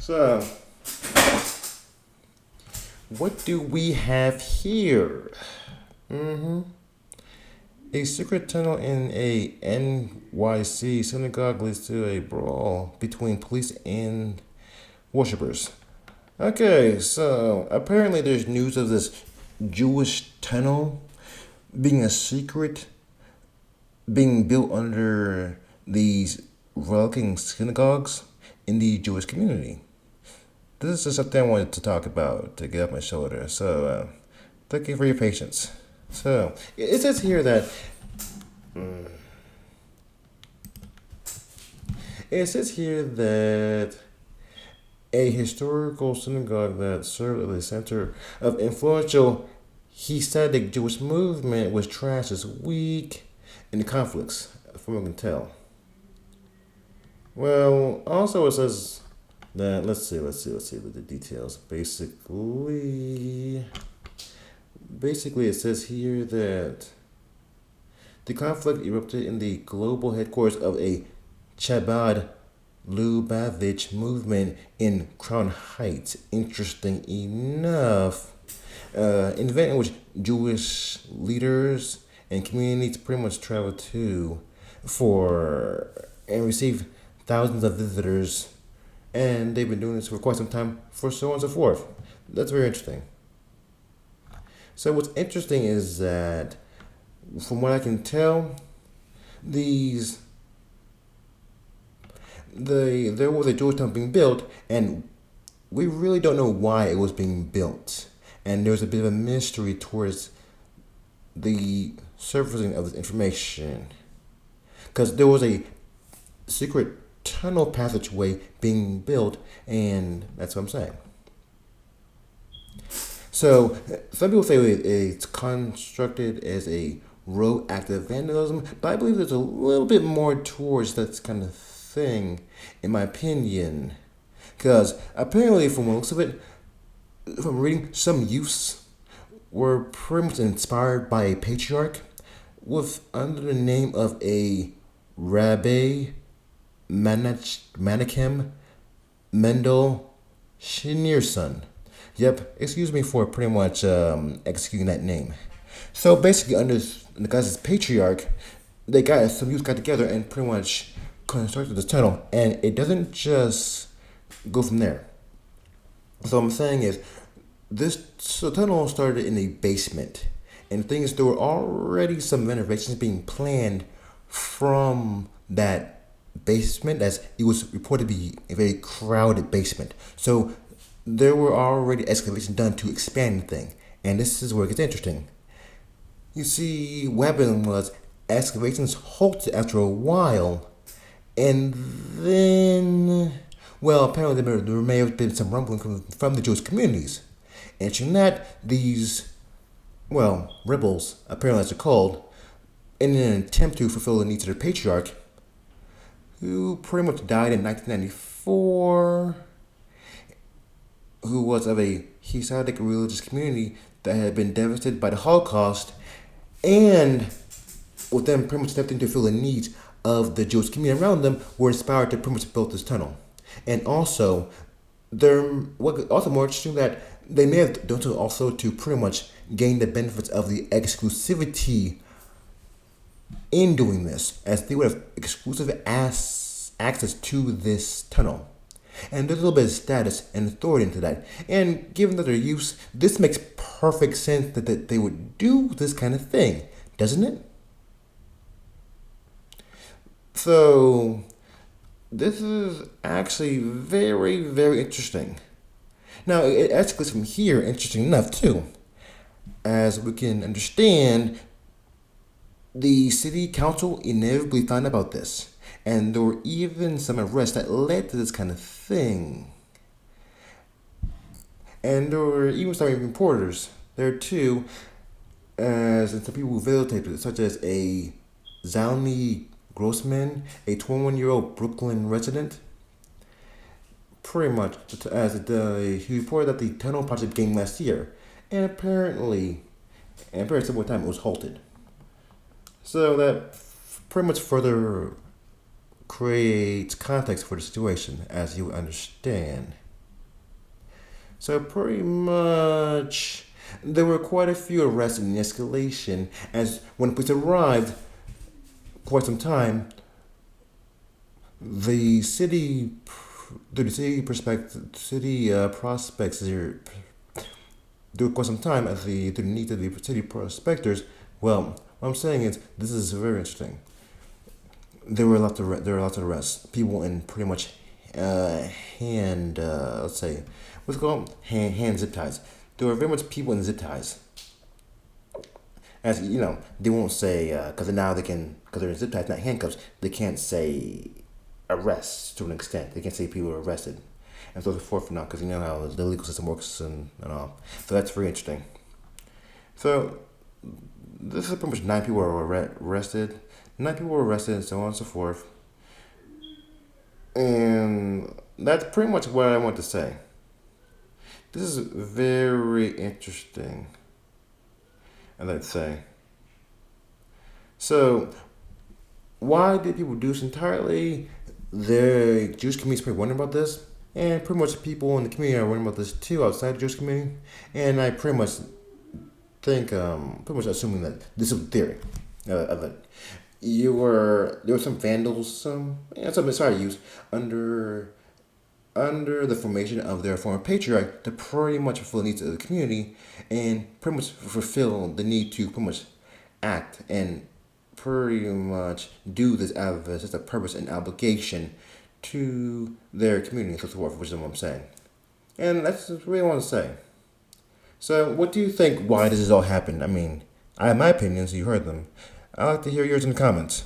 So, what do we have here? A secret tunnel in a NYC synagogue leads to a brawl between police and worshippers. Okay, so apparently there's news of this Jewish tunnel being a secret, being built under these reliking synagogues in the Jewish community. This is something I wanted to talk about to get off my shoulder. So, thank you for your patience. So, it says here that it says here that a historical synagogue that served as the center of influential Hasidic Jewish movement was trashed this week in the conflicts, from what I can tell. Well, also it says that let's see the details. Basically, it says here that the conflict erupted in the global headquarters of a Chabad Lubavitch movement in Crown Heights. Interesting enough, an event in which Jewish leaders and communities pretty much travel to for and receive thousands of visitors, and they've been doing this for quite some time, for so on and so forth. That's very interesting. So what's interesting is that, from what I can tell, these there was a Jewish temple being built, and we really don't know why it was being built. And there's a bit of a mystery towards the surfacing of this information, because there was a secret tunnel passageway being built, and that's what I'm saying. So some people say it's constructed as a road act of vandalism, but I believe there's a little bit more towards that kind of thing, in my opinion. Because apparently, from the looks of it, from reading, some youths were pretty much inspired by a patriarch with under the name of a Rabbi Menachem Mendel Schneerson. Yep, excuse me for pretty much executing that name. So basically, under the guise of patriarch, some youth got together and pretty much constructed this tunnel, and it doesn't just go from there. So what I'm saying is, the tunnel started in a basement, and the thing is, there were already some renovations being planned from that basement, as it was reported to be a very crowded basement. So there were already excavations done to expand the thing, and this is where it gets interesting. You see, what happened was excavations halted after a while, and then, well, apparently there may have been some rumbling from the Jewish communities. And from that, these, well, rebels, apparently as they're called, in an attempt to fulfill the needs of their patriarch, who pretty much died in 1994, who was of a Hasidic religious community that had been devastated by the Holocaust, and with them pretty much stepped in to fill the needs of the Jewish community around them, were inspired to pretty much build this tunnel. And also, what also more interesting that they may have done so also to pretty much gain the benefits of the exclusivity in doing this, as they would have exclusive access to this tunnel. And there's a little bit of status and authority into that. And given that they're youth, this makes perfect sense that they would do this kind of thing, doesn't it? So, this is actually very, very interesting. Now, it escalates from here, interesting enough, too. As we can understand, the city council inevitably found about this, and there were even some arrests that led to this kind of thing. And there were even some reporters there too, as some people who videotaped it, such as a Zalny Grossman, a 21-year-old Brooklyn resident. Pretty much, he reported that the tunnel project began last year, and apparently, at a similar time, it was halted. So that pretty much further creates context for the situation, as you understand. So pretty much, there were quite a few arrests and escalation. As when the police arrived, quite some time, the city, the city prospects here, do quite some time as the need of the city prospectors. Well, what I'm saying is this is very interesting. There were lots of arrests. People in pretty much uh, let's say what's it called hand zip ties. There were very much people in zip ties. As you know, they won't say because now they can because they're in zip ties, not handcuffs. They can't say arrests to an extent. They can't say people were arrested, and so forth now because you know how the legal system works and all. So that's very interesting. So this is pretty much 9 people were arrested. 9 people were arrested, and so on and so forth. And that's pretty much what I want to say. This is very interesting, and I'd say. So, why did people do this entirely? The Jewish community is pretty wondering about this, and pretty much people in the community are wondering about this too outside the Jewish community. And I pretty much think, pretty much assuming that this is the theory of it. There were some vandals, some misfire used under the formation of their former patriarch to pretty much fulfill the needs of the community and pretty much fulfill the need to pretty much act and pretty much do this out of just a purpose and obligation to their community and so forth, which is what I'm saying. And that's what I really want to say. So, what do you think? Why does this all happen? I mean, I have my opinions. You heard them. I'd like to hear yours in the comments.